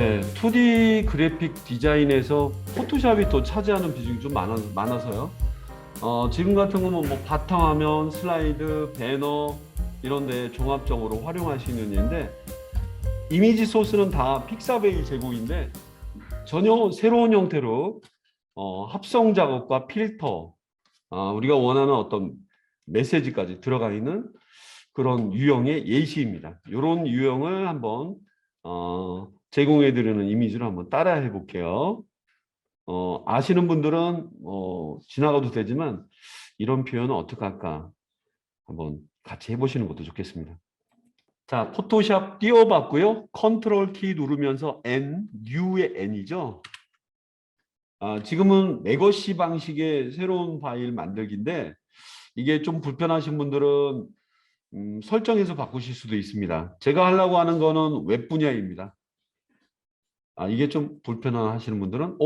네, 2D 그래픽 디자인에서 포토샵이 또 차지하는 비중이 좀 많아서요. 지금 같은 거는 뭐 바탕화면, 슬라이드, 배너 이런 데 종합적으로 활용할 수 있는 예인데 이미지 소스는 다 픽사베이 제공인데 전혀 새로운 형태로 합성 작업과 필터, 우리가 원하는 어떤 메시지까지 들어가 있는 그런 유형의 예시입니다. 이런 유형을 한번 제공해드리는 이미지를 한번 따라해 볼게요. 아시는 분들은 지나가도 되지만 이런 표현은 어떻게 할까 한번 같이 해보시는 것도 좋겠습니다. 자, 포토샵 띄워봤고요. 컨트롤 키 누르면서 N, N의 N이죠. 지금은 레거시 방식의 새로운 파일 만들기인데 이게 좀 불편하신 분들은 설정해서 바꾸실 수도 있습니다. 제가 하려고 하는 거는 웹 분야입니다. 이게 좀 불편하시는 분들은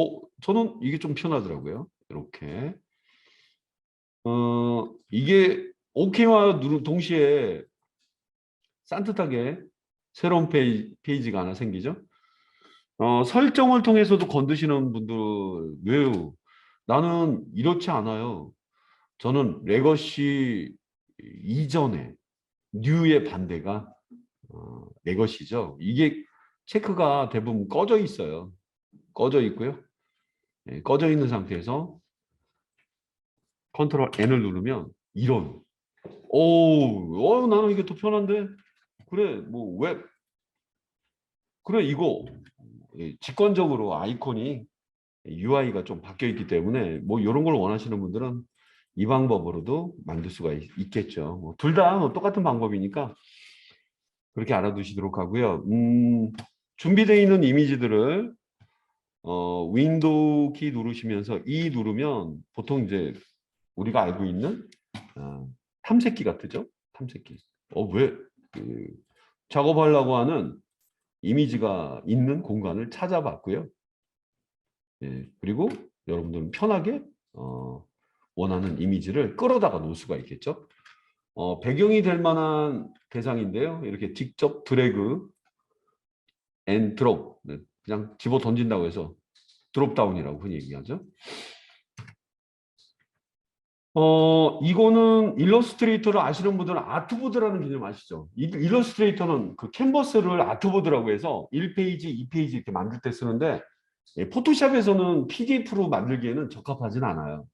저는 이게 좀 편하더라고요. 이렇게 이게 OK와 누르 동시에 산뜻하게 새로운 페이지가 하나 생기죠. 설정을 통해서도 건드시는 분들 왜요? 나는 이렇지 않아요. 저는 레거시 이전에 뉴의 반대가 레거시죠. 이게 체크가 대부분 꺼져 있어요. 꺼져 있고요. 네, 꺼져 있는 상태에서 컨트롤 N을 누르면 이런 나는 이게 더 편한데 그래 뭐 웹 그래 이거 직관적으로 아이콘이 UI가 좀 바뀌어 있기 때문에 뭐 이런 걸 원하시는 분들은 이 방법으로도 만들 수가 있겠죠. 뭐 둘 다 똑같은 방법이니까 그렇게 알아두시도록 하고요. 준비되어 있는 이미지들을 윈도우 키 누르시면서 E 누르면 보통 이제 우리가 알고 있는 탐색기 같죠? 탐색기. 왜 작업하려고 하는 이미지가 있는 공간을 찾아봤고요. 예, 그리고 여러분들은 편하게 원하는 이미지를 끌어다가 놓을 수가 있겠죠. 배경이 될 만한 대상인데요. 이렇게 직접 드래그 앤 드롭, 네, 그냥 집어 던진다고 해서 드롭다운이라고 흔히 얘기하죠. 이거는 일러스트레이터를 아시는 분들은 아트보드라는 개념 아시죠? 일러스트레이터는 그 캔버스를 아트보드라고 해서 1페이지, 2페이지 이렇게 만들 때 쓰는데 포토샵에서는 PDF로 만들기에는 적합하진 않아요.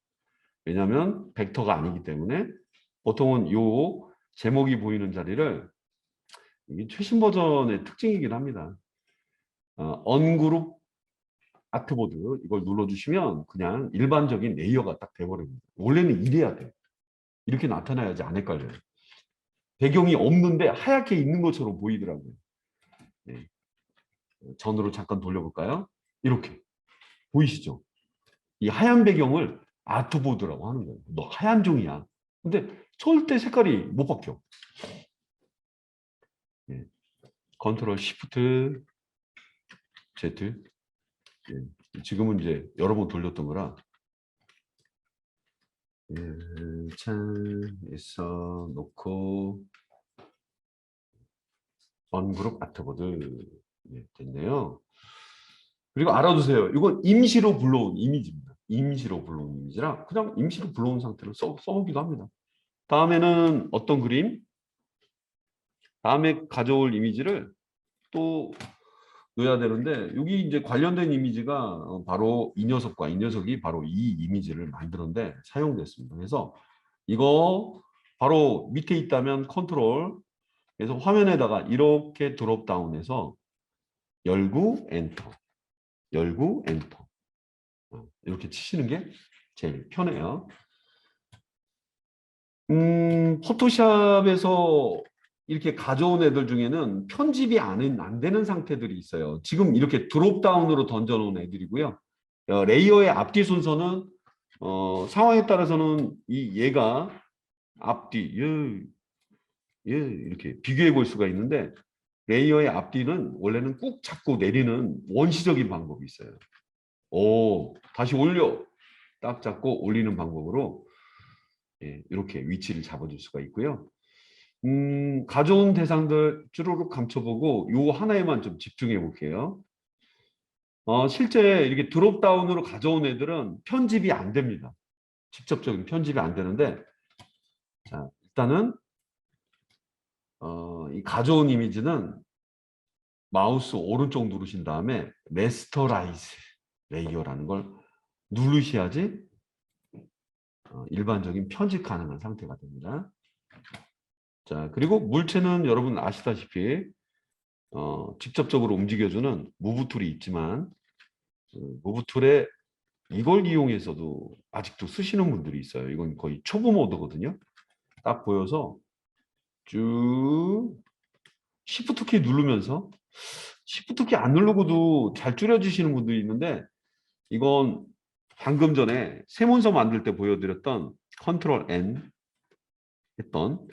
왜냐하면 벡터가 아니기 때문에 보통은 요 제목이 보이는 자리를 이게 최신 버전의 특징이긴 합니다. 언그룹 아트보드 이걸 눌러주시면 그냥 일반적인 레이어가 딱 돼버립니다. 원래는 이래야 돼. 이렇게 나타나야지 안 헷갈려요. 배경이 없는데 하얗게 있는 것처럼 보이더라고요. 네. 전으로 잠깐 돌려볼까요? 이렇게 보이시죠? 이 하얀 배경을 아트보드라고 하는 거예요. 너 하얀 종이야. 근데 절대 색깔이 못 바뀌어. 네. 컨트롤 시프트 Z. 네. 지금은 이제 여러 번 돌렸던 거라 창에서 놓고 언그룹 아트보드 됐네요. 그리고 알아두세요. 이건 임시로 불러온 이미지입니다. 임시로 불러온 이미지라 그냥 임시로 불러온 상태로 써보기도 합니다. 다음에는 어떤 그림? 다음에 가져올 이미지를 또 넣어야 되는데 여기 이제 관련된 이미지가 바로 이 녀석이 바로 이 이미지를 만드는데 사용됐습니다. 그래서 이거 바로 밑에 있다면 컨트롤 그래서 화면에다가 이렇게 드롭 다운해서 열고 엔터 열고 엔터 이렇게 치시는 게 제일 편해요. 포토샵에서 이렇게 가져온 애들 중에는 편집이 안 되는 상태들이 있어요. 지금 이렇게 드롭다운으로 던져놓은 애들이고요. 레이어의 앞뒤 순서는 상황에 따라서는 얘가 앞뒤 이렇게 비교해 볼 수가 있는데 레이어의 앞뒤는 원래는 꾹 잡고 내리는 원시적인 방법이 있어요. 다시 올려 딱 잡고 올리는 방법으로 이렇게 위치를 잡아줄 수가 있고요. 가져온 대상들 쭈루룩 감춰보고 요 하나에만 좀 집중해 볼게요. 실제 이렇게 드롭다운으로 가져온 애들은 편집이 안 됩니다. 직접적인 편집이 안 되는데, 자, 일단은 이 가져온 이미지는 마우스 오른쪽 누르신 다음에 레스터라이즈 레이어라는 걸 누르셔야지 일반적인 편집 가능한 상태가 됩니다. 자, 그리고 물체는 여러분 아시다시피 직접적으로 움직여주는 무브 툴이 있지만 무브 툴에 이걸 이용해서도 아직도 쓰시는 분들이 있어요. 이건 거의 초보 모드거든요. 딱 보여서 쭉 Shift 키 누르면서 Shift 키 안 누르고도 잘 줄여주시는 분들이 있는데 이건 방금 전에 세문서 만들 때 보여드렸던 컨트롤 N 했던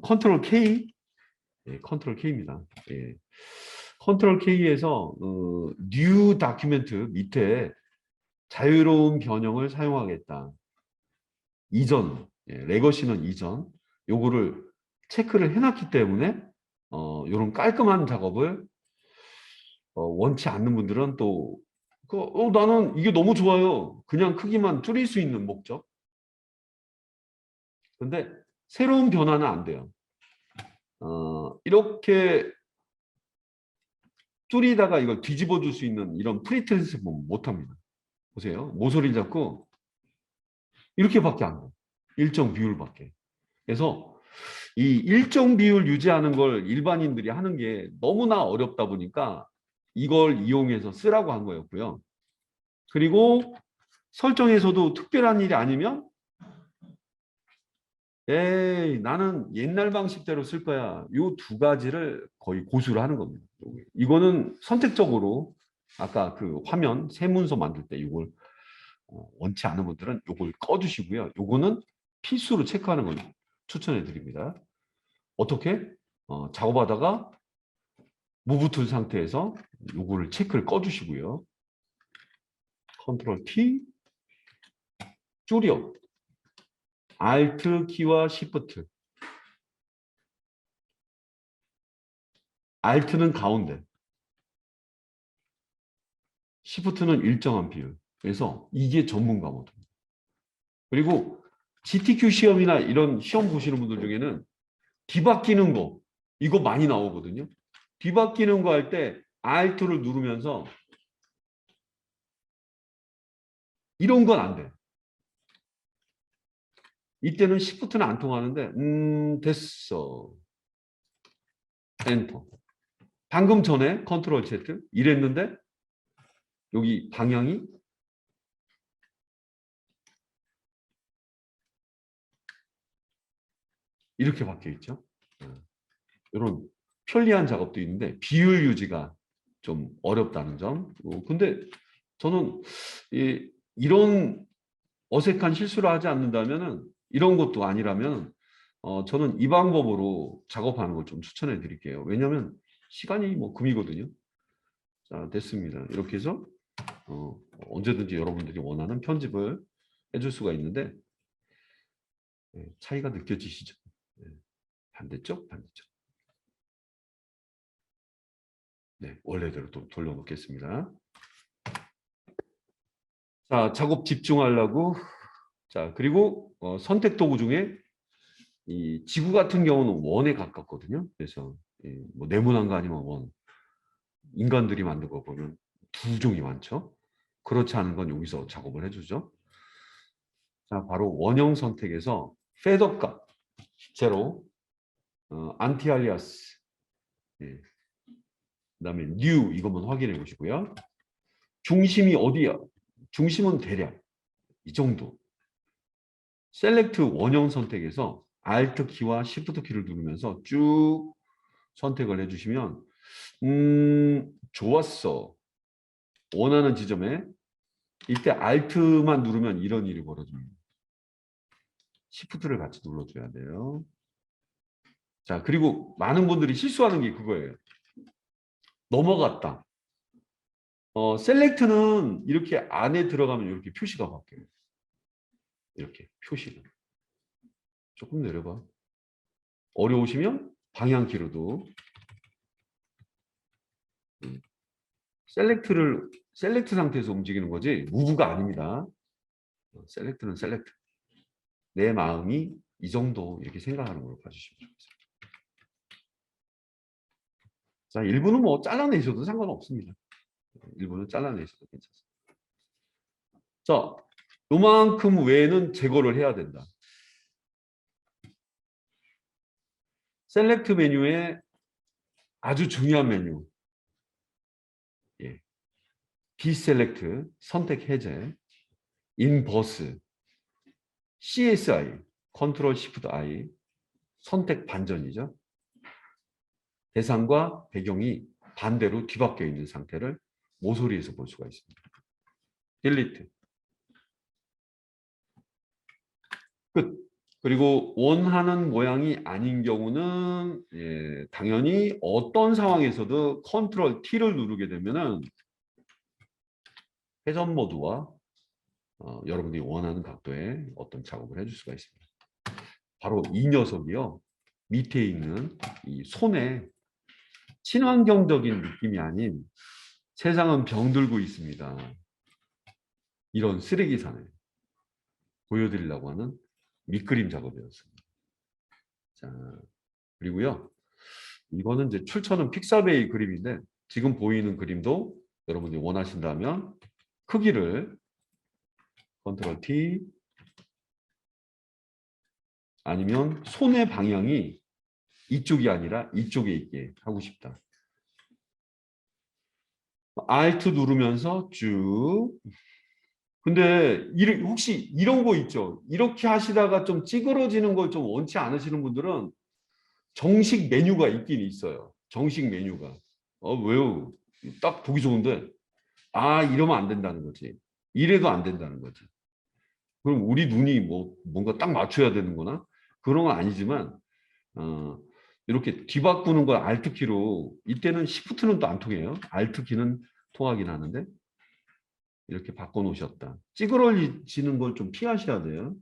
컨트롤 K, 컨트롤 K입니다. 예. 컨트롤 K에서 뉴 다큐멘트 밑에 자유로운 변형을 사용하겠다. 이전, 레거시는 이전, 요거를 체크를 해놨기 때문에 이런 깔끔한 작업을 원치 않는 분들은 또 나는 이게 너무 좋아요. 그냥 크기만 줄일 수 있는 목적. 근데 새로운 변화는 안 돼요. 이렇게 줄이다가 이걸 뒤집어 줄 수 있는 이런 프리트랜스폼 못합니다. 보세요. 모서리를 잡고 이렇게밖에 안 돼요. 일정 비율밖에. 그래서 이 일정 비율 유지하는 걸 일반인들이 하는 게 너무나 어렵다 보니까 이걸 이용해서 쓰라고 한 거였고요. 그리고 설정에서도 특별한 일이 아니면 에이 나는 옛날 방식대로 쓸 거야. 이 두 가지를 거의 고수를 하는 겁니다. 이거는 선택적으로 아까 그 화면 세문서 만들 때 이걸 원치 않은 분들은 이걸 꺼주시고요. 이거는 필수로 체크하는 걸 추천해 드립니다. 어떻게? 작업하다가 무브 툴 상태에서 이거를 체크를 꺼주시고요. 컨트롤 T 줄여 Alt 키와 Shift. Alt는 가운데, Shift는 일정한 비율. 그래서 이게 전문가 모드. 그리고 GTQ 시험이나 이런 시험 보시는 분들 중에는 뒤바뀌는 거 이거 많이 나오거든요. 뒤바뀌는 거 할 때 Alt를 누르면서 이런 건 안 돼. 이때는 Shift는 안 통하는데 됐어. 엔터. 방금 전에 컨트롤 Z 이랬는데 여기 방향이 이렇게 바뀌어 있죠. 이런 편리한 작업도 있는데 비율 유지가 좀 어렵다는 점. 근데 저는 이런 어색한 실수를 하지 않는다면은 이런 것도 아니라면 저는 이 방법으로 작업하는 걸 좀 추천해 드릴게요. 왜냐하면 시간이 뭐 금이거든요. 자, 됐습니다. 이렇게 해서 언제든지 여러분들이 원하는 편집을 해줄 수가 있는데 차이가 느껴지시죠? 반대쪽, 반대쪽. 네, 원래대로 또 돌려놓겠습니다. 자, 작업 집중하려고. 자, 그리고 선택 도구 중에 이 지구 같은 경우는 원에 가깝거든요. 그래서 뭐 네모난거 아니면 원. 인간들이 만든 거 보면 두 종이 많죠. 그렇지 않은 건 여기서 작업을 해주죠. 자, 바로 원형 선택에서 패더 값 제로, 안티 알리아스, 그다음에 뉴 이것만 확인해 보시고요. 중심이 어디야? 중심은 대략 이 정도. 셀렉트 원형 선택에서 Alt 키와 Shift 키를 누르면서 쭉 선택을 해주시면 좋았어. 원하는 지점에 이때 Alt만 누르면 이런 일이 벌어집니다. Shift를 같이 눌러줘야 돼요. 자, 그리고 많은 분들이 실수하는 게 그거예요. 넘어갔다. 셀렉트는 이렇게 안에 들어가면 이렇게 표시가 바뀌어요. 이렇게 표시가. 조금 내려봐. 어려우시면 방향키로도 셀렉트 상태에서 움직이는 거지 무브가 아닙니다. 셀렉트는 셀렉트. 내 마음이 이 정도 이렇게 생각하는 걸로 봐주시면 좋겠습니다. 자, 일부는 뭐 잘라내셔도 상관없습니다. 일부는 잘라내셔도 괜찮습니다. 자, 요만큼 외에는 제거를 해야 된다. 셀렉트 메뉴에 아주 중요한 메뉴. 예. 디셀렉트, 선택 해제, 인버스, CSI, 컨트롤 시프트 I, 선택 반전이죠. 대상과 배경이 반대로 뒤바뀌어 있는 상태를 모서리에서 볼 수가 있습니다. 딜리트. 끝. 그리고 원하는 모양이 아닌 경우는 당연히 어떤 상황에서도 컨트롤 T를 누르게 되면은 회전 모드와 여러분들이 원하는 각도의 어떤 작업을 해줄 수가 있습니다. 바로 이 녀석이요. 밑에 있는 이 손에 친환경적인 느낌이 아닌 세상은 병들고 있습니다. 이런 쓰레기산에 보여드리려고 하는 밑그림 작업이었습니다. 자, 그리고요. 이거는 이제 출처는 픽사베이 그림인데 지금 보이는 그림도 여러분들이 원하신다면 크기를 컨트롤 T 아니면 손의 방향이 이쪽이 아니라 이쪽에 있게 하고 싶다. Alt 누르면서 쭉. 근데 혹시 이런 거 있죠? 이렇게 하시다가 좀 찌그러지는 걸 좀 원치 않으시는 분들은 정식 메뉴가 있긴 있어요. 정식 메뉴가. 왜요? 딱 보기 좋은데 이러면 안 된다는 거지. 이래도 안 된다는 거지. 그럼 우리 눈이 뭔가 딱 맞춰야 되는 거나 그런 건 아니지만 이렇게 뒤바꾸는 걸 Alt키로 이때는 Shift는 또 안 통해요. Alt키는 통하긴 하는데 이렇게 바꿔놓으셨다. 찌그러지는 걸 좀 피하셔야 돼요.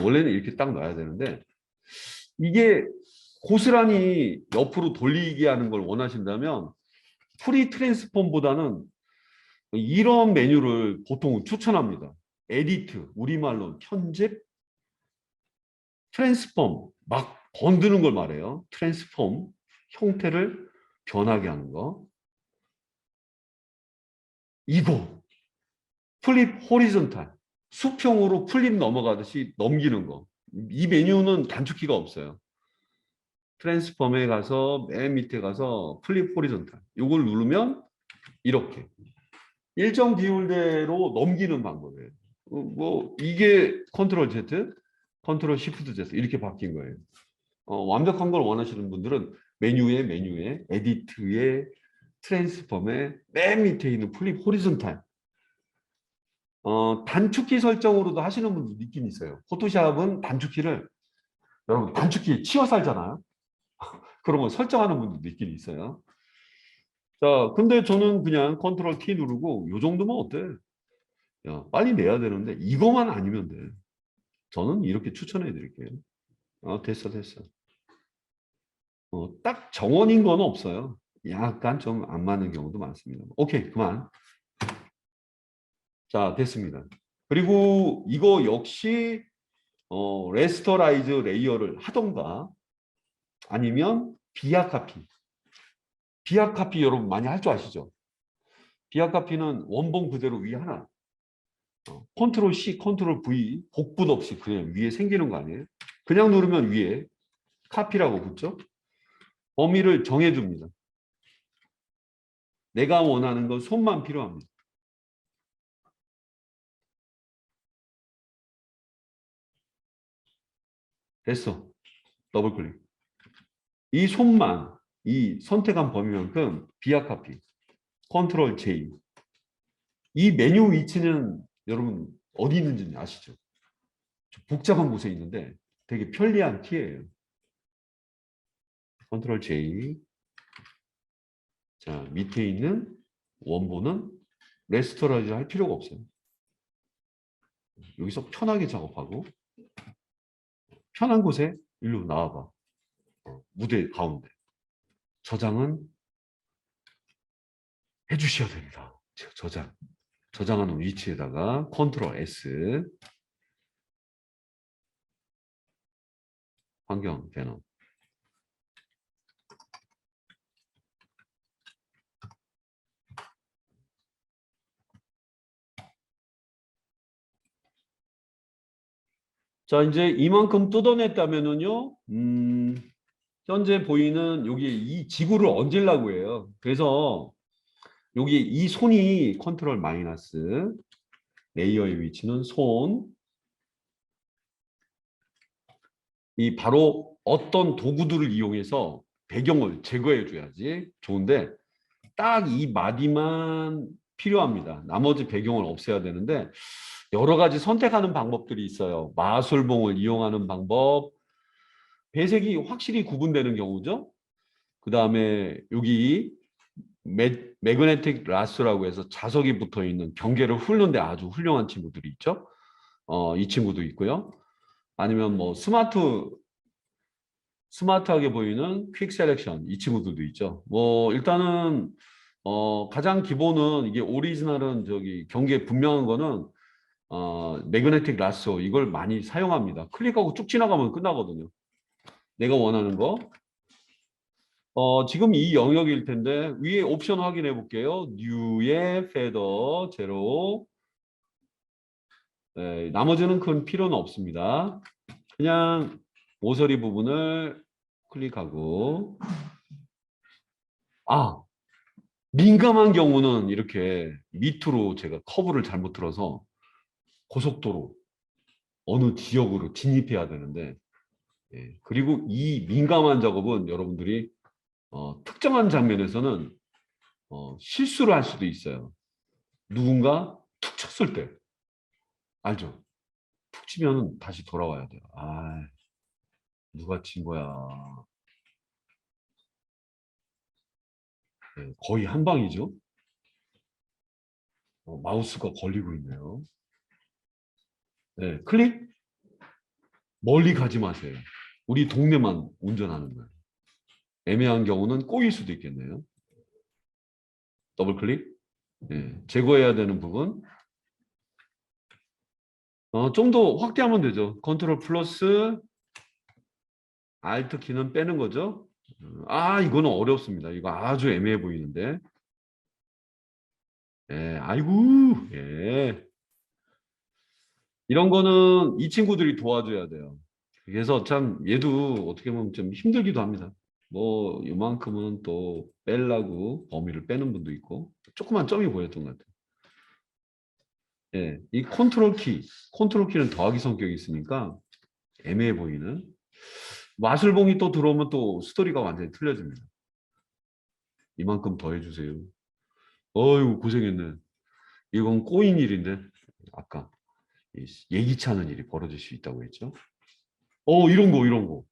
원래는 이렇게 딱 놔야 되는데 이게 고스란히 옆으로 돌리게 하는 걸 원하신다면 프리 트랜스폼보다는 이런 메뉴를 보통 추천합니다. 에디트, 우리말로 편집, 트랜스폼, 막 건드는 걸 말해요. 트랜스폼, 형태를 변하게 하는 거. 이거, 플립 호리존탈, 수평으로 플립 넘어가듯이 넘기는 거. 이 메뉴는 단축키가 없어요. 트랜스폼에 가서 맨 밑에 가서 플립 호리존탈. 이걸 누르면 이렇게 일정 비율대로 넘기는 방법이에요. 이게 컨트롤 Z, 컨트롤 시프트 Z 이렇게 바뀐 거예요. 완벽한 걸 원하시는 분들은 메뉴에 에디트에 트랜스폼에 맨 밑에 있는 플립 호리존탈 단축키 설정으로도 하시는 분들 있긴 있어요. 포토샵은 단축키를 여러분 단축키 치워 살잖아요. 그러면 설정하는 분들도 있긴 있어요. 자, 근데 저는 그냥 컨트롤 T 누르고 요 정도면 어때? 야, 빨리 내야 되는데 이거만 아니면 돼. 저는 이렇게 추천해 드릴게요. 됐어. 딱 정원인 건 없어요. 약간 좀 안 맞는 경우도 많습니다. 오케이, 그만. 자, 됐습니다. 그리고 이거 역시 레스터라이즈 레이어를 하던가 아니면 비아 카피. 비아 카피 여러분 많이 할 줄 아시죠? 비아 카피는 원본 그대로 위에 하나. 컨트롤 C, 컨트롤 V 복붙 없이 그냥 위에 생기는 거 아니에요? 그냥 누르면 위에 카피라고 붙죠? 범위를 정해줍니다. 내가 원하는 건 손만 필요합니다. 됐어. 더블 클릭. 이 손만 이 선택한 범위만큼 비아 카피. 컨트롤 J. 이 메뉴 위치는 여러분 어디 있는지 아시죠? 복잡한 곳에 있는데 되게 편리한 키예요. 컨트롤 J. 자, 밑에 있는 원본은 레스토라이즈 할 필요가 없어요. 여기서 편하게 작업하고 편한 곳에 일로 나와봐. 무대 가운데. 저장은 해주셔야 됩니다. 저장하는 위치에다가 컨트롤 S 환경 배너. 자, 이제 이만큼 뜯어냈다면은요, 현재 보이는 여기 이 지구를 얹으려고 해요. 그래서 여기 이 손이 컨트롤 마이너스, 레이어의 위치는 손, 이 바로 어떤 도구들을 이용해서 배경을 제거해 줘야지 좋은데 딱 이 마디만 필요합니다. 나머지 배경을 없애야 되는데 여러 가지 선택하는 방법들이 있어요. 마술봉을 이용하는 방법, 배색이 확실히 구분되는 경우죠. 그 다음에 여기 매그네틱 라스라고 해서 자석이 붙어 있는 경계를 훑는데 아주 훌륭한 친구들이 있죠. 이 친구도 있고요. 아니면 뭐 스마트하게 보이는 퀵 셀렉션 이 친구들도 있죠. 뭐 일단은 가장 기본은 이게 오리지널은 저기 경계 분명한 거는 매그네틱 라sso 이걸 많이 사용합니다. 클릭하고 쭉 지나가면 끝나거든요. 내가 원하는 거. 지금 이 영역일 텐데 위에 옵션 확인해 볼게요. New의 페더 제로. 네, 나머지는 큰 필요는 없습니다. 그냥 모서리 부분을 클릭하고 민감한 경우는 이렇게 밑으로 제가 커브를 잘못 들어서 고속도로 어느 지역으로 진입해야 되는데 그리고 이 민감한 작업은 여러분들이 특정한 장면에서는 실수를 할 수도 있어요. 누군가 툭 쳤을 때 알죠? 툭 치면 다시 돌아와야 돼요. 누가 친 거야. 거의 한 방이죠. 마우스가 걸리고 있네요. 네, 클릭 멀리 가지 마세요. 우리 동네만 운전하는 거예요. 애매한 경우는 꼬일 수도 있겠네요. 더블 클릭. 제거해야 되는 부분. 좀 더 확대하면 되죠. 컨트롤 플러스 알트 키는 빼는 거죠. 이거는 어렵습니다. 이거 아주 애매해 보이는데. 아이고, 이런 거는 이 친구들이 도와줘야 돼요. 그래서 참 얘도 어떻게 보면 좀 힘들기도 합니다. 뭐 이만큼은 또 빼려고 범위를 빼는 분도 있고 조그만 점이 보였던 것 같아요. 이 컨트롤 키는 더하기 성격이 있으니까 애매해 보이는 마술봉이 또 들어오면 또 스토리가 완전히 틀려집니다. 이만큼 더 해주세요. 어이구 고생했네. 이건 꼬인 일인데 아까 예기치 않은 일이 벌어질 수 있다고 했죠. 이런 거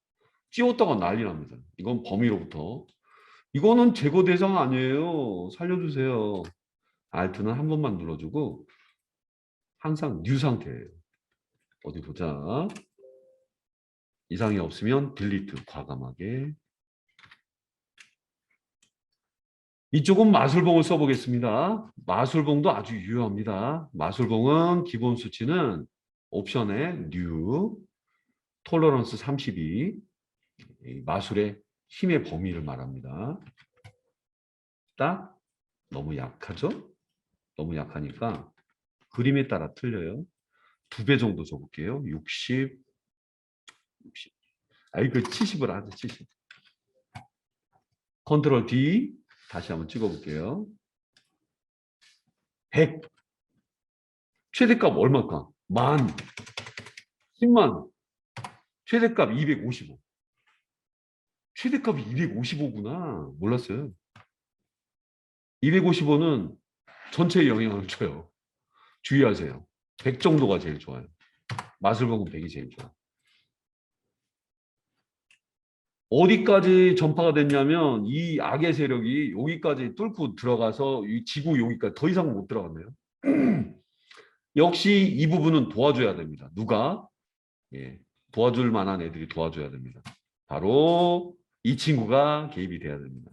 찌웠다가 난리 납니다. 이건 범위로부터 이거는 제거 대상 아니에요. 살려주세요. 알트는 한 번만 눌러주고 항상 뉴 상태예요. 어디 보자. 이상이 없으면 딜리트 과감하게. 이쪽은 마술봉을 써보겠습니다. 마술봉도 아주 유효합니다. 마술봉은 기본 수치는 옵션에 new, 톨러런스 32, 마술의 힘의 범위를 말합니다. 딱 너무 약하죠? 너무 약하니까 그림에 따라 틀려요. 2배 정도 줘볼게요. 60. 그 70을 하죠. 70. 컨트롤 D 다시 한번 찍어볼게요. 100. 최대값 얼마일까? 10,000. 10만. 최대값 255. 최대값이 255구나. 몰랐어요. 255는 전체에 영향을 줘요. 주의하세요. 100 정도가 제일 좋아요. 마술봉은 100이 제일 좋아요. 어디까지 전파가 됐냐면 이 악의 세력이 여기까지 뚫고 들어가서 이 지구 여기까지 더 이상 못 들어갔네요. 역시 이 부분은 도와줘야 됩니다. 누가? 도와줄 만한 애들이 도와줘야 됩니다. 바로 이 친구가 개입이 돼야 됩니다.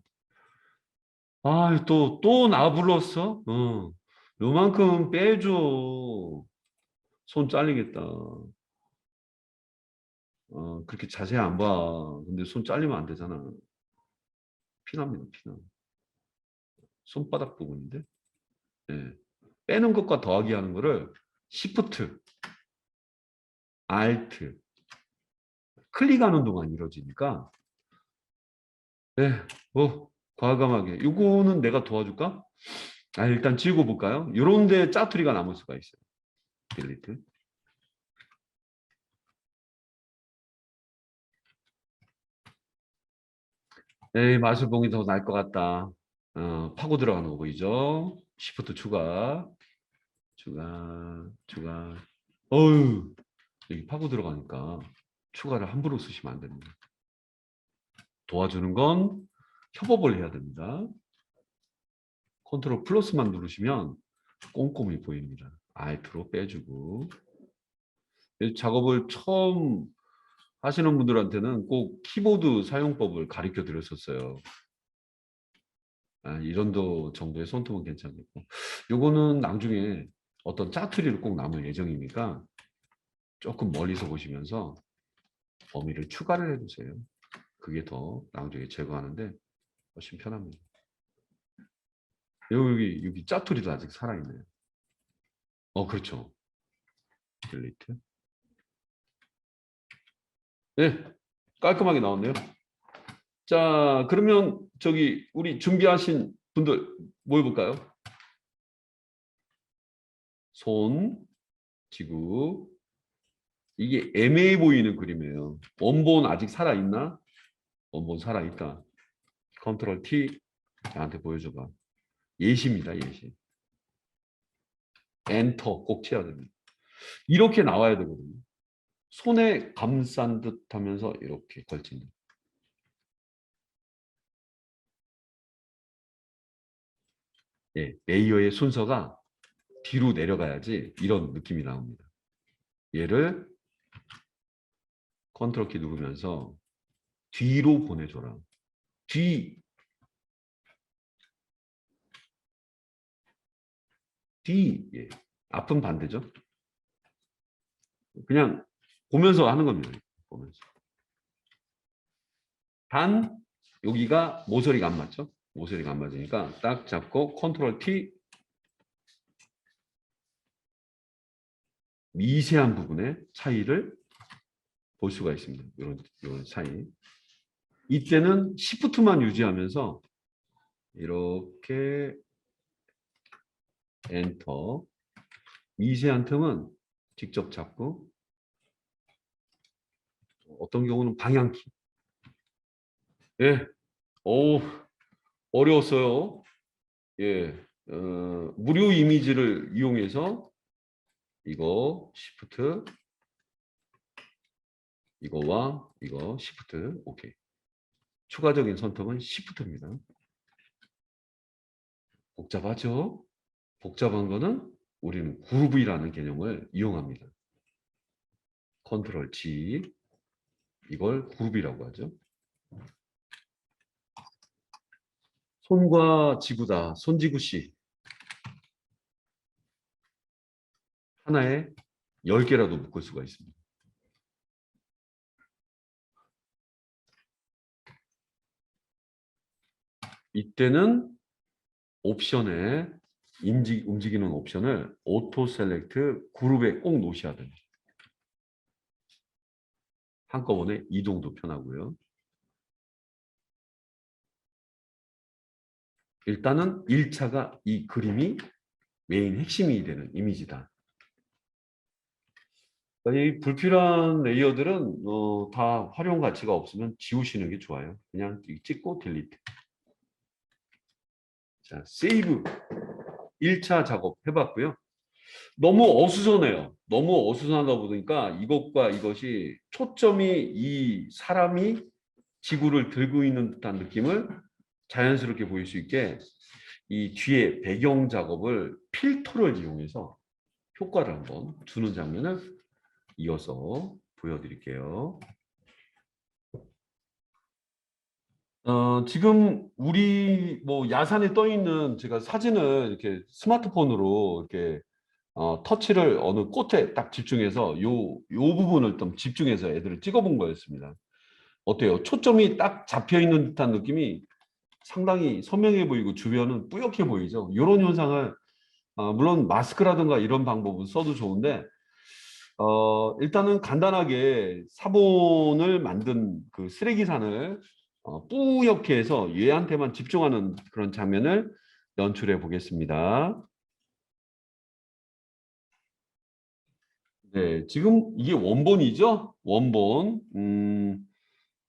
아, 또 나 불렀어? 요만큼 빼줘. 손 잘리겠다. 그렇게 자세히 안 봐. 근데 손 잘리면 안 되잖아. 피납니다, 피나. 손바닥 부분인데. 예. 빼는 것과 더하기 하는 거를 Shift, Alt, 클릭하는 동안 이루어지니까. 예, 뭐 과감하게. 요거는 내가 도와줄까? 일단 지우고 볼까요? 요런데 짜투리가 남을 수가 있어요. 딜리트. 에이, 마술봉이 더 나을 것 같다. 파고 들어가는 거 보이죠? 시프트 추가, 추가. 어휴, 여기 파고 들어가니까 추가를 함부로 쓰시면 안 됩니다. 도와주는 건 협업을 해야 됩니다. 컨트롤 플러스만 누르시면 꼼꼼히 보입니다. Alt로 빼주고. 작업을 처음 하시는 분들한테는 꼭 키보드 사용법을 가르쳐 드렸었어요. 이 정도의 손톱은 괜찮겠고. 요거는 나중에 어떤 짜투리를 꼭 남을 예정이니까 조금 멀리서 보시면서 범위를 추가를 해주세요. 그게 더 나중에 제거하는데 훨씬 편합니다. 여기 짜투리도 아직 살아있네요. 그렇죠. 딜리트. 네, 깔끔하게 나왔네요. 자, 그러면 저기 우리 준비하신 분들 모여볼까요? 손, 지구. 이게 애매해 보이는 그림이에요. 원본 아직 살아있나? 원본 살아있다. 컨트롤 T 나한테 보여줘봐. 예시입니다. 예시. 엔터 꼭 쳐야 됩니다. 이렇게 나와야 되거든요. 손에 감싼 듯 하면서 이렇게 걸친다. 예, 레이어의 순서가 뒤로 내려가야지 이런 느낌이 나옵니다. 얘를 컨트롤 키 누르면서 뒤로 보내줘라. 뒤, 예. 앞은 반대죠. 그냥 보면서 하는 겁니다. 보면서. 단 여기가 모서리가 안 맞죠? 모서리가 안 맞으니까 딱 잡고 컨트롤 T 미세한 부분의 차이를 볼 수가 있습니다. 이런 차이. 이때는 시프트만 유지하면서 이렇게 엔터. 미세한 틈은 직접 잡고 어떤 경우는 방향키. 예, 오, 어려웠어요. 예, 무료 이미지를 이용해서 이거 시프트, 이거와 이거 시프트, 오케이. 추가적인 선택은 시프트입니다. 복잡하죠? 복잡한 거는 우리는 그룹이라는 개념을 이용합니다. 컨트롤 G, 이걸 그룹이라고 하죠. 손과 지구다. 손지구씨. 하나에 10개라도 묶을 수가 있습니다. 이때는 옵션에 움직이는 옵션을 오토 셀렉트 그룹에 꼭 놓으셔야 됩니다. 한꺼번에 이동도 편하고요. 일단은 1차가 이 그림이 메인 핵심이 되는 이미지다. 이 불필요한 레이어들은 다 활용 가치가 없으면 지우시는 게 좋아요. 그냥 찍고 딜리트. 자, 세이브. 1차 작업 해봤고요. 너무 어수선해요. 너무 어수선하다 보니까 이것과 이것이 초점이 이 사람이 지구를 들고 있는 듯한 느낌을 자연스럽게 보일 수 있게 이 뒤에 배경 작업을 필터를 이용해서 효과를 한번 주는 장면을 이어서 보여드릴게요. 지금 우리 뭐 야산에 떠 있는 제가 사진을 이렇게 스마트폰으로 이렇게 터치를 어느 꽃에 딱 집중해서 요 부분을 좀 집중해서 애들을 찍어본 거였습니다. 어때요? 초점이 딱 잡혀 있는 듯한 느낌이 상당히 선명해 보이고 주변은 뿌옇게 보이죠. 이런 현상을 물론 마스크라든가 이런 방법은 써도 좋은데 일단은 간단하게 사본을 만든 그 쓰레기산을 뿌옇게 해서 얘한테만 집중하는 그런 장면을 연출해 보겠습니다. 네, 지금 이게 원본이죠? 원본.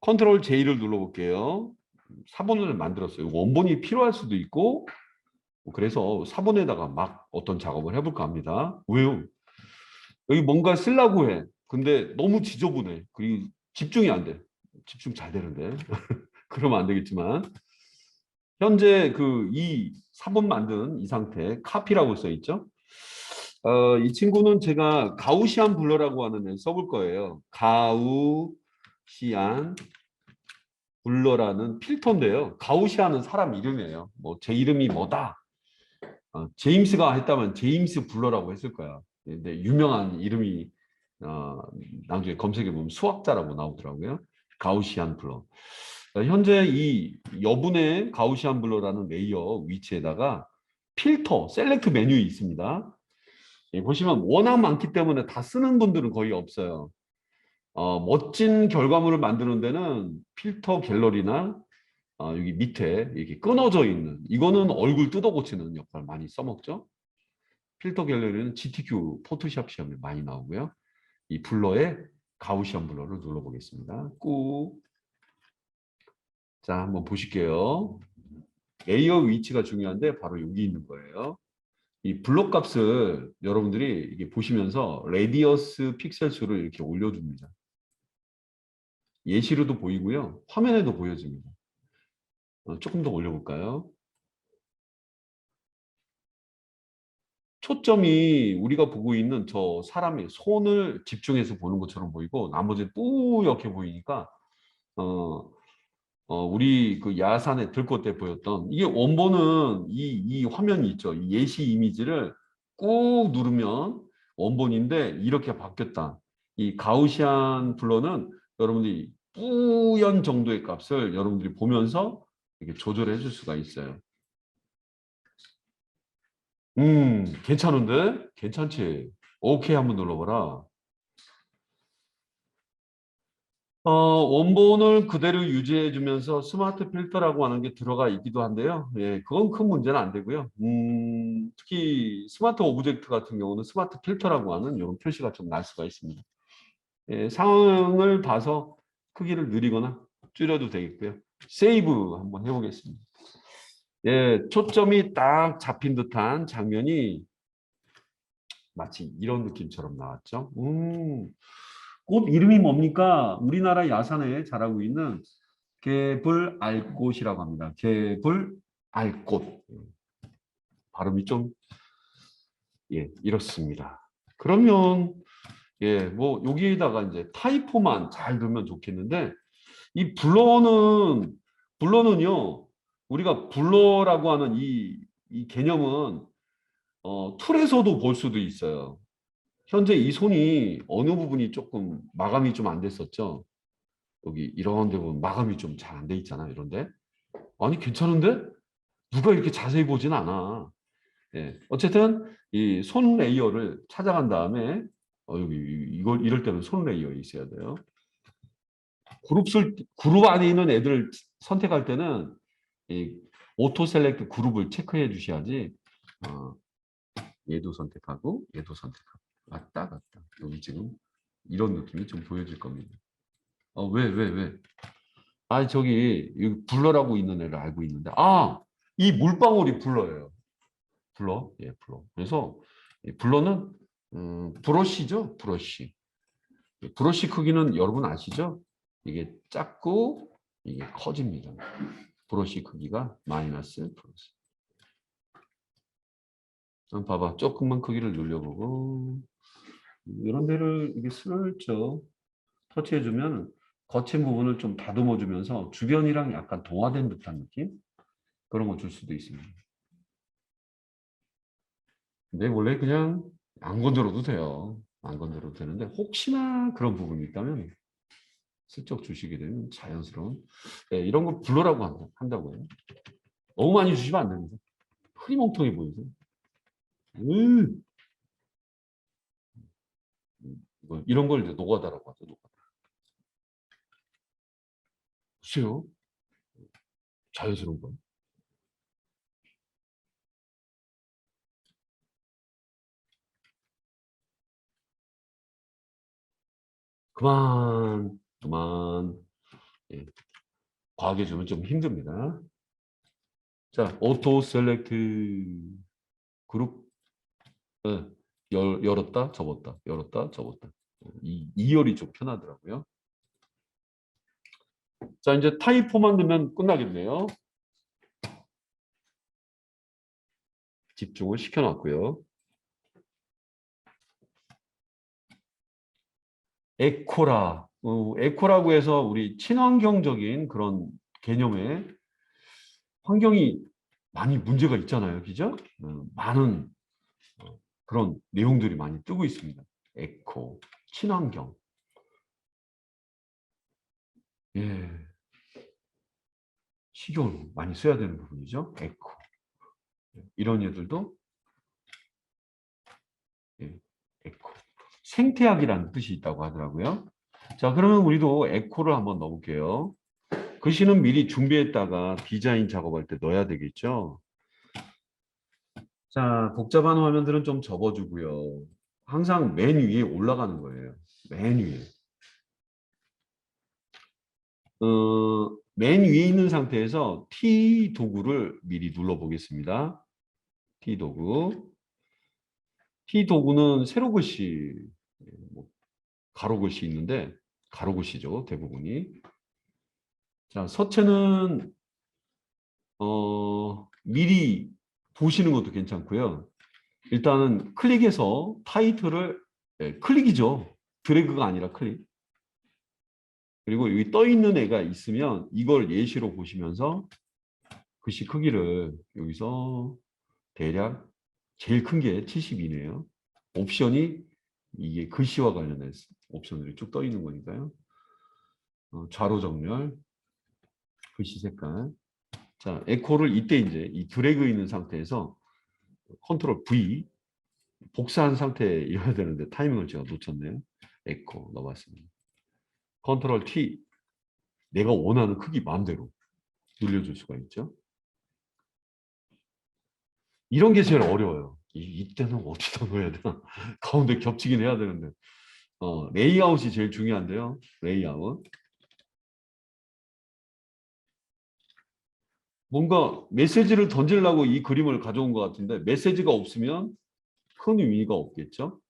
컨트롤 J를 눌러볼게요. 사본을 만들었어요. 원본이 필요할 수도 있고, 그래서 사본에다가 막 어떤 작업을 해볼까 합니다. 왜요? 여기 뭔가 쓰려고 해. 근데 너무 지저분해. 그리고 집중이 안 돼. 집중 잘 되는데. 그러면 안 되겠지만. 현재 그 이 사본 만든 이 상태, 카피라고 써 있죠? 이 친구는 제가 가우시안 블러라고 하는 애 써볼 거예요. 가우시안 블러라는 필터인데요. 가우시안은 사람 이름이에요. 뭐 제 이름이 뭐다. 제임스가 했다면 제임스 블러라고 했을 거야. 근데 유명한 이름이 어, 나중에 검색해 보면 수학자라고 나오더라고요. 가우시안 블러. 현재 이 여분의 가우시안 블러라는 레이어 위치에다가 필터, 셀렉트 메뉴 있습니다. 보시면 워낙 많기 때문에 다 쓰는 분들은 거의 없어요. 멋진 결과물을 만드는 데는 필터 갤러리나 여기 밑에 이렇게 끊어져 있는 이거는 얼굴 뜯어 고치는 역할 많이 써먹죠. 필터 갤러리는 GTQ 포토샵 시험에 많이 나오고요. 이 블러에 가우시안 블러를 눌러보겠습니다. 꾹. 자, 한번 보실게요. 레이어 위치가 중요한데 바로 여기 있는 거예요. 이 블록 값을 여러분들이 이게 보시면서 레디어스 픽셀 수를 이렇게 올려줍니다. 예시로도 보이고요. 화면에도 보여집니다. 조금 더 올려볼까요? 초점이 우리가 보고 있는 저 사람의 손을 집중해서 보는 것처럼 보이고 나머지는 뿌옇게 보이니까 어, 우리 그 야산의 들꽃 때 보였던 이게 원본은 이 화면이 있죠. 이 예시 이미지를 꾹 누르면 원본인데 이렇게 바뀌었다. 이 가우시안 블러는 여러분들이 뿌연 정도의 값을 여러분들이 보면서 이렇게 조절해 줄 수가 있어요. 괜찮은데? 괜찮지? 오케이 한번 눌러봐라. 원본을 그대로 유지해주면서 스마트 필터라고 하는 게 들어가 있기도 한데요. 예, 그건 큰 문제는 안 되고요. 특히 스마트 오브젝트 같은 경우는 스마트 필터라고 하는 이런 표시가 좀 날 수가 있습니다. 예, 상황을 봐서 크기를 늘리거나 줄여도 되겠고요. 세이브 한번 해보겠습니다. 예, 초점이 딱 잡힌 듯한 장면이 마치 이런 느낌처럼 나왔죠. 꽃 이름이 뭡니까? 우리나라 야산에 자라고 있는 개불알꽃이라고 합니다. 개불알꽃. 발음이 좀, 예, 이렇습니다. 그러면, 예, 뭐, 여기에다가 이제 타이포만 잘 넣으면 좋겠는데, 이 블러는요, 우리가 블러라고 하는 이 개념은, 툴에서도 볼 수도 있어요. 현재 이 손이 어느 부분이 조금 마감이 좀 안 됐었죠. 여기 이런 데 보면 마감이 좀 잘 안 돼 있잖아. 이런데. 아니, 괜찮은데? 누가 이렇게 자세히 보진 않아. 예. 어쨌든 이 손 레이어를 찾아간 다음에 여기 이걸 이럴 때는 손 레이어 있어야 돼요. 그룹 안에 있는 애들 선택할 때는 이 오토 셀렉트 그룹을 체크해 주셔야지. 어, 얘도 선택하고 얘도 선택하고 맞다 맞다. 여기 지금 이런 느낌이 좀 보여질 겁니다. 왜? 아, 저기 여기 블러라고 있는 애를 알고 있는데 이 물방울이 블러예요. 블러, 예, 블러. 그래서 이 블러는 브러쉬죠, 브러쉬. 브러쉬 크기는 여러분 아시죠? 이게 작고 이게 커집니다. 브러쉬 크기가 마이너스 플러스. 한번 봐봐, 조금만 크기를 늘려보고 이런 데를 이게 슬쩍 터치해주면 거친 부분을 좀 다듬어 주면서 주변이랑 약간 동화된 듯한 느낌? 그런 거 줄 수도 있습니다. 근데 원래 그냥 안 건드려도 돼요. 안 건드려도 되는데 혹시나 그런 부분이 있다면 슬쩍 주시게 되면 자연스러운 네, 이런 거 블러라고 한다고요. 너무 많이 주시면 안 됩니다. 흐리멍텅해 보이세요. 음, 이런 걸 이제 노가다라고 하죠. 노가다. 보세요. 자연스러운 거. 그만, 그만. 예, 과하게 주면 좀 힘듭니다. 자, 오토 셀렉트 그룹 예, 열었다, 접었다, 열었다, 접었다. 이열이 좀 편하더라고요. 자, 이제 타입4만 넣으면 끝나겠네요. 집중을 시켜놨고요. 에코라. 에코라고 해서 우리 친환경적인 그런 개념의 환경이 많이 문제가 있잖아요. 그죠? 많은 그런 내용들이 많이 뜨고 있습니다. 에코, 친환경. 예, 식용을 많이 써야 되는 부분이죠. 에코. 이런 애들도 예, 에코. 생태학이라는 뜻이 있다고 하더라고요. 자, 그러면 우리도 에코를 한번 넣어볼게요. 글씨는 미리 준비했다가 디자인 작업할 때 넣어야 되겠죠. 자, 복잡한 화면들은 좀 접어주고요. 항상 맨 위에 올라가는 거예요. 맨 위에. 맨 위에 있는 상태에서 T 도구를 미리 눌러보겠습니다. T 도구. T 도구는 세로 글씨, 뭐 가로 글씨 있는데 가로 글씨죠, 대부분이. 자, 서체는 미리 보시는 것도 괜찮고요. 일단은 클릭해서 타이틀을 클릭이죠. 드래그가 아니라 클릭. 그리고 여기 떠 있는 애가 있으면 이걸 예시로 보시면서 글씨 크기를 여기서 대략 제일 큰 게 72네요. 옵션이 이게 글씨와 관련된 옵션들이 쭉 떠 있는 거니까요. 좌로 정렬, 글씨 색깔. 자, 에코를 이때 이제 이 드래그 있는 상태에서 컨트롤 V 복사한 상태여야 되는데 타이밍을 제가 놓쳤네요. 에코 넣어봤습니다. 컨트롤 T 내가 원하는 크기 마음대로 늘려줄 수가 있죠. 이런 게 제일 어려워요. 이때는 어디다 넣어야 되나? 가운데 겹치긴 해야 되는데. 레이아웃이 제일 중요한데요. 레이아웃. 뭔가 메시지를 던지려고 이 그림을 가져온 것 같은데 메시지가 없으면 큰 의미가 없겠죠.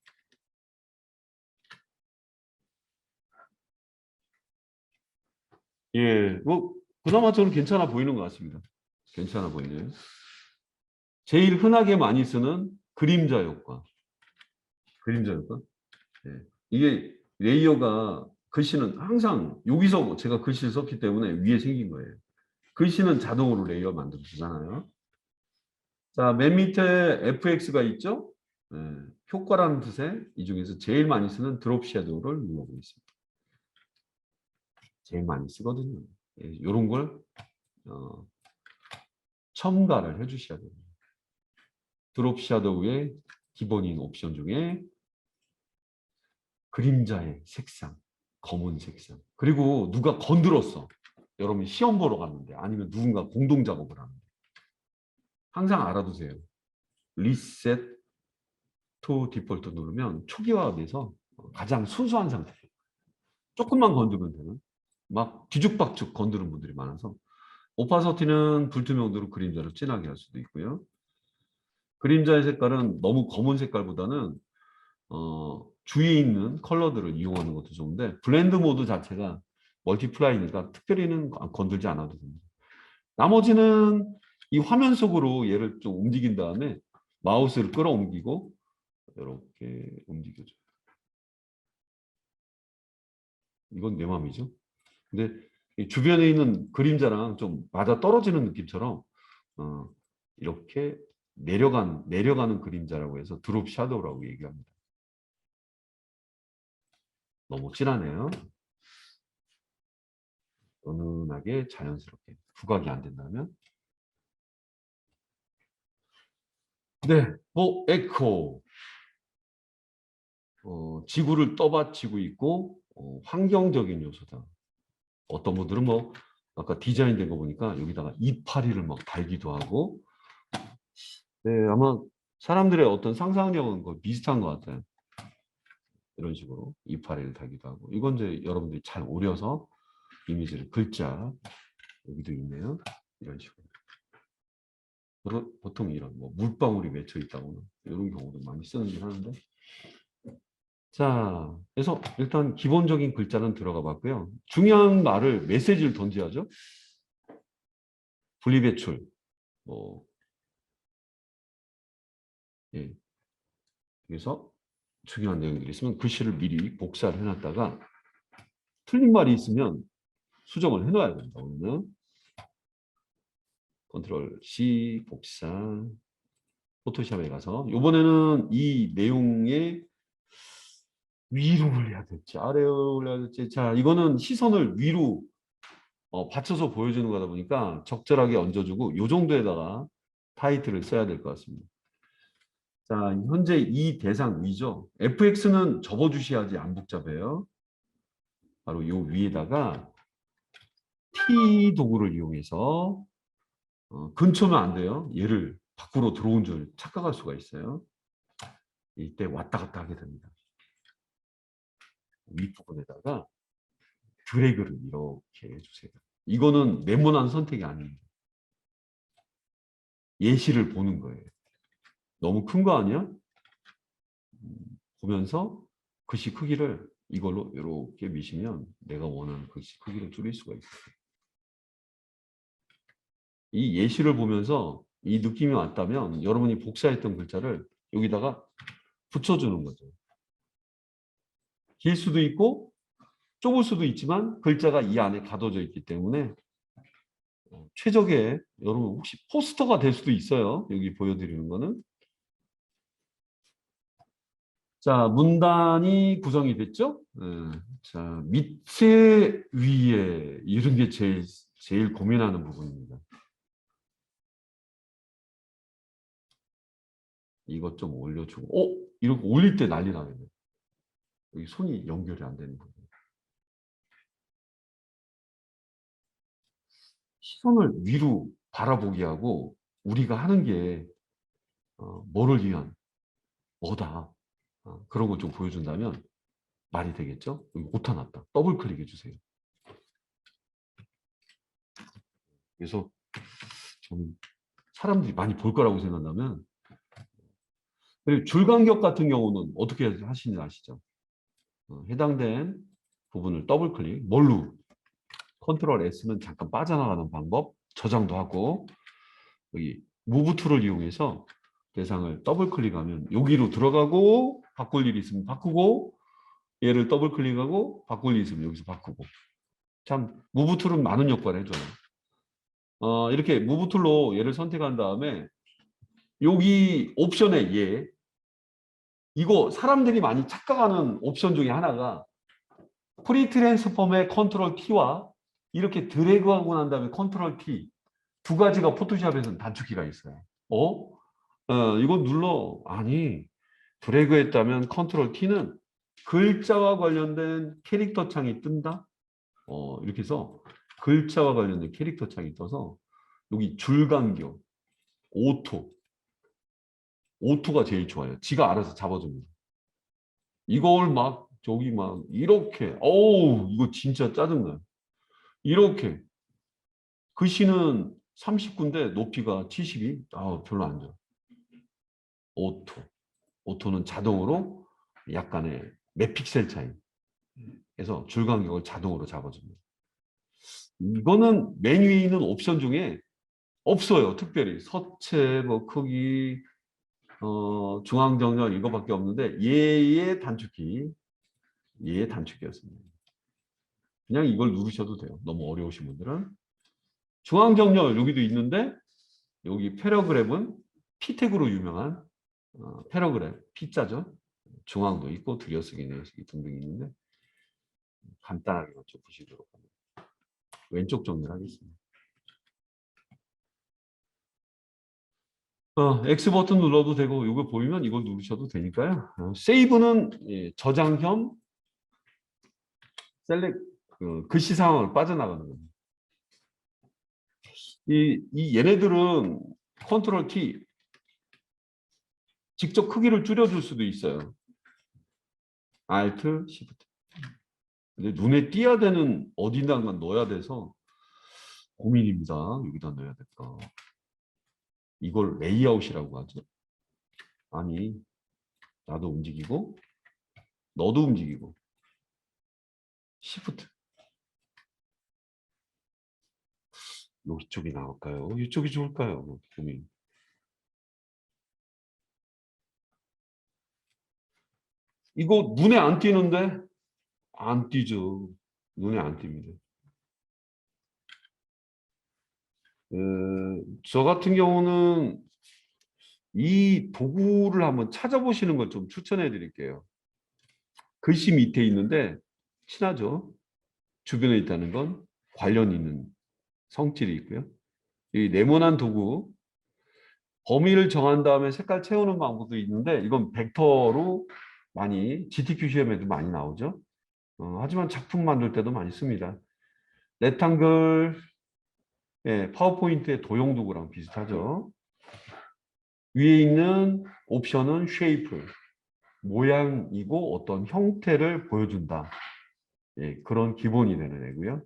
예, 뭐 그나마 저는 괜찮아 보이는 것 같습니다. 괜찮아 보이네요. 제일 흔하게 많이 쓰는 그림자 효과. 그림자 효과. 예. 이게 레이어가 글씨는 항상 여기서 제가 글씨를 썼기 때문에 위에 생긴 거예요. 글씨는 자동으로 레이어 만들어 주잖아요. 자, 맨 밑에 FX가 있죠? 예, 효과라는 뜻의 이 중에서 제일 많이 쓰는 드롭 섀도우를 눌러보겠습니다. 제일 많이 쓰거든요. 예, 이런 걸 첨가를 해주셔야 됩니다. 드롭 섀도우의 기본인 옵션 중에 그림자의 색상, 검은 색상. 그리고 누가 건드렸어. 여러분 시험 보러 갔는데 아니면 누군가 공동 작업을 하는데 항상 알아두세요. 리셋 투 디폴트 누르면 초기화돼서 가장 순수한 상태. 조금만 건드리면 되는. 막 뒤죽박죽 건드는 분들이 많아서 오파서티는 불투명도로 그림자를 진하게 할 수도 있고요. 그림자의 색깔은 너무 검은 색깔보다는 주위에 있는 컬러들을 이용하는 것도 좋은데 블렌드 모드 자체가 멀티플라이니까 특별히는 건들지 않아도 됩니다. 나머지는 이 화면 속으로 얘를 좀 움직인 다음에 마우스를 끌어옮기고 이렇게 움직여줘요. 이건 내 맘이죠. 근데 이 주변에 있는 그림자랑 좀 맞아 떨어지는 느낌처럼 이렇게 내려가는 그림자라고 해서 드롭 샤도우라고 얘기합니다. 너무 진하네요. 은은하게 자연스럽게 부각이 안 된다면. 네, 뭐 에코. 지구를 떠받치고 있고 환경적인 요소다. 어떤 분들은 뭐 아까 디자인된 거 보니까 여기다가 이파리를 막 달기도 하고, 네, 아마 사람들의 어떤 상상력은 거의 비슷한 것 같아요. 이런 식으로 이파리를 달기도 하고, 이건 이제 여러분들이 잘 오려서 이미지를 글자 여기도 있네요. 이런 식으로. 보통 이런 뭐 물방울이 맺혀 있다거나 이런 경우도 많이 쓰는긴 하는데, 자, 그래서 일단 기본적인 글자는 들어가 봤고요. 중요한 말을 메시지를 던져야죠. 분리배출, 뭐, 예. 그래서 중요한 내용들이 있으면 글씨를 미리 복사를 해놨다가 틀린 말이 있으면 수정을 해놔야 된다. 오늘은 컨트롤 C 복사, 포토샵에 가서 이번에는 이 내용에 위로 올려야 될지 아래로 올려야 될지, 자, 이거는 시선을 위로 받쳐서 보여주는 거다 보니까 적절하게 얹어주고 이 정도에다가 타이틀을 써야 될 것 같습니다. 자, 현재 이 대상 위죠. fx는 접어주셔야지 안 복잡해요. 바로 이 위에다가 t 도구를 이용해서 근처면 안 돼요. 얘를 밖으로 들어온 줄 착각할 수가 있어요. 이때 왔다 갔다 하게 됩니다. 윗부분에다가 드래그를 이렇게 해주세요. 이거는 네모난 선택이 아닙니다. 예시를 보는 거예요. 너무 큰 거 아니야? 보면서 글씨 크기를 이걸로 이렇게 미시면 내가 원하는 글씨 크기를 줄일 수가 있어요. 이 예시를 보면서 이 느낌이 왔다면 여러분이 복사했던 글자를 여기다가 붙여주는 거죠. 길 수도 있고 좁을 수도 있지만 글자가 이 안에 가둬져 있기 때문에 최적의, 여러분 혹시 포스터가 될 수도 있어요. 여기 보여드리는 거는. 자, 문단이 구성이 됐죠? 자, 밑에 위에 이런 게 제일 고민하는 부분입니다. 이것 좀 올려주고, 이렇게 올릴 때 난리 나겠네. 여기 손이 연결이 안 되는 거예요. 시선을 위로 바라보게 하고 우리가 하는 게 뭐를 위한 뭐다. 그런 걸 좀 보여준다면 말이 되겠죠? 여기 오타 났다. 더블 클릭해 주세요. 그래서 저는 사람들이 많이 볼 거라고 생각하면, 그리고 줄간격 같은 경우는 어떻게 하시는지 아시죠? 해당된 부분을 더블 클릭, 뭘로? 컨트롤 S는 잠깐 빠져나가는 방법, 저장도 하고, 여기 무브 툴을 이용해서 대상을 더블 클릭하면 여기로 들어가고 바꿀 일이 있으면 바꾸고, 얘를 더블 클릭하고 바꿀 일이 있으면 여기서 바꾸고. 참 무브 툴은 많은 역할을 해줘요. 이렇게 무브 툴로 얘를 선택한 다음에 여기 옵션에 얘, 이거 사람들이 많이 착각하는 옵션 중에 하나가 프리 트랜스폼의 컨트롤 T와 이렇게 드래그하고 난 다음에 컨트롤 T 두 가지가 포토샵에서는 단축키가 있어요. 이거 눌러. 아니, 드래그했다면 컨트롤 T는 글자와 관련된 캐릭터 창이 뜬다. 이렇게 해서 글자와 관련된 캐릭터 창이 떠서 여기 줄간격, 오토가 제일 좋아요. 지가 알아서 잡아줍니다. 이걸 막 저기 막 이렇게, 이거 진짜 짜증나요. 이렇게 글씨는 39인데 높이가 72. 별로 안 좋아. 오토는 자동으로 약간의 몇 픽셀 차이. 그래서 줄간격을 자동으로 잡아줍니다. 이거는 메뉴에 있는 옵션 중에 없어요. 특별히 서체, 뭐 크기, 중앙 정렬 이거밖에 없는데 얘의 단축키였습니다. 그냥 이걸 누르셔도 돼요. 너무 어려우신 분들은. 중앙정렬 여기도 있는데 여기 패러그랩은 P택으로 유명한 패러그랩 P자죠. 중앙도 있고 들여쓰기 내쓰기 등등 있는데 간단하게만 좀 보시도록 합니다. 왼쪽 정렬하겠습니다. X 버튼 눌러도 되고 이거 보이면 이걸 누르셔도 되니까요. 세이브는 저장형 셀렉 글씨 상황을 빠져나가는 겁니다. 얘네들은 컨트롤 T 직접 크기를 줄여줄 수도 있어요. Alt, Shift. 근데 눈에 띄어야 되는 어디다만 넣어야 돼서 고민입니다. 여기다 넣어야 될까? 이걸 레이아웃이라고 하죠. 아니, 나도 움직이고 너도 움직이고 Shift. 이쪽이 나올까요? 이쪽이 좋을까요? 고민. 이거 눈에 안 띄는데? 안 띄죠. 눈에 안 띕니다. 저 같은 경우는 이 도구를 한번 찾아보시는 걸 좀 추천해 드릴게요. 글씨 밑에 있는데 친하죠. 주변에 있다는 건 관련 있는 성질이 있고요. 이 네모난 도구 범위를 정한 다음에 색깔 채우는 방법도 있는데 이건 벡터로 많이 GTQ 시험에도 많이 나오죠. 하지만 작품 만들 때도 많이 씁니다. 레탕글 파워포인트의 도형 도구랑 비슷하죠. 위에 있는 옵션은 쉐이프 모양이고 어떤 형태를 보여준다. 그런 기본이 되는 애고요.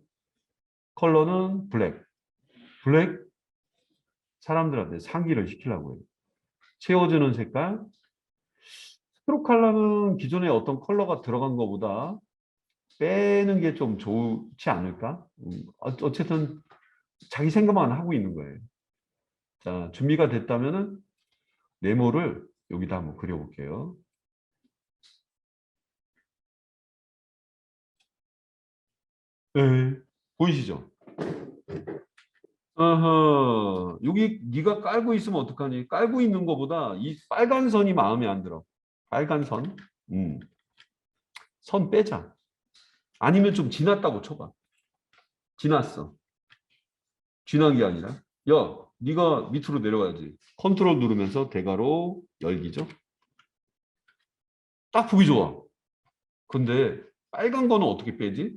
컬러는 블랙. 블랙 사람들한테 상기를 시키려고 해요. 채워주는 색깔. 스트로크 컬러는 기존에 어떤 컬러가 들어간 것보다 빼는 게 좀 좋지 않을까? 어쨌든 자기 생각만 하고 있는 거예요. 자, 준비가 됐다면은 네모를 여기다 한번 그려볼게요. 네, 보이시죠? 어허, 여기 네가 깔고 있으면 어떡하니? 깔고 있는 것보다 이 빨간 선이 마음에 안 들어. 빨간 선. 선 빼자. 아니면 좀 지났다고 쳐봐. 지났어. 지난 게 아니라. 야, 네가 밑으로 내려가야지. 컨트롤 누르면서 대괄호 열기죠. 딱 보기 좋아. 근데 빨간 거는 어떻게 빼지?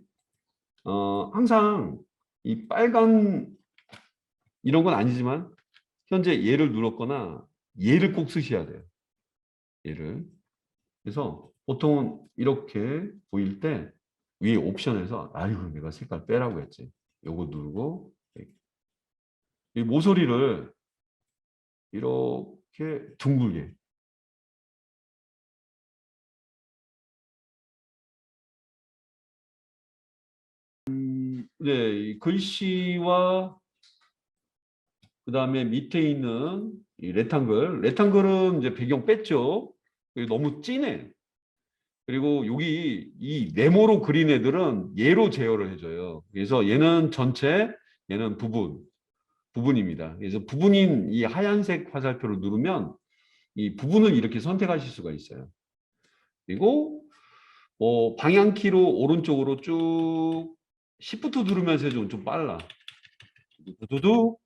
항상 이 빨간 이런 건 아니지만 현재 얘를 눌렀거나 얘를 꼭 쓰셔야 돼요. 얘를. 그래서 보통은 이렇게 보일 때 위에 옵션에서 아이고 내가 색깔 빼라고 했지. 요거 누르고 이 모서리를 이렇게 둥글게 네, 이 글씨와 그 다음에 밑에 있는 이 레탕글은 이제 배경 뺐죠. 너무 진해. 그리고 여기 이 네모로 그린 애들은 얘로 제어를 해줘요. 그래서 얘는 전체, 얘는 부분입니다. 그래서 부분인 이 하얀색 화살표를 누르면 이 부분을 이렇게 선택하실 수가 있어요. 그리고 방향키로 오른쪽으로 쭉 Shift 누르면서 해주면 좀 빨라. 두두두